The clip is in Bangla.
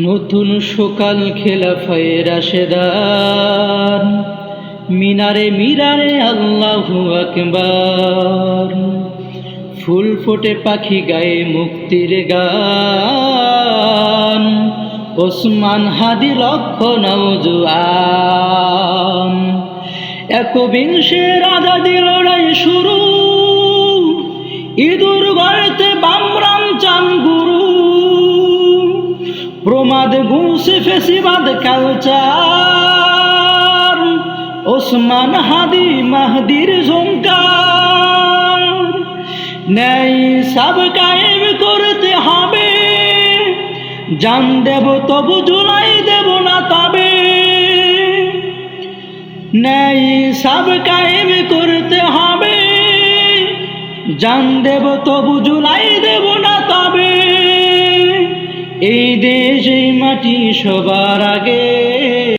নতুন সকাল খেলাফায়ে রাশেদার, মিনারে মিনারে আল্লাহু আকবার। ফুল ফোটে পাখি গায়ে মুক্তির গান, ওসমান হাদি লক্ষ নওজোয়ান। একবিংশের আজাদি লড়াই শুরু, ইঁদুর গড়তে বামরাম চান গুরু। প্রমাদ গুছে ফেসিবাদ কালচার, ওসমান হাদি মাহদির ঝংকার। ন্যায় সব কায়েম করতে হবে, জান দেব তবু জুলাই দেব না তবে। ন্যায় সব কায়েম করতে হবে, জান দেব তবু জুলাই দেব না তবে। এই দেশ এই মাটি সবার আগে,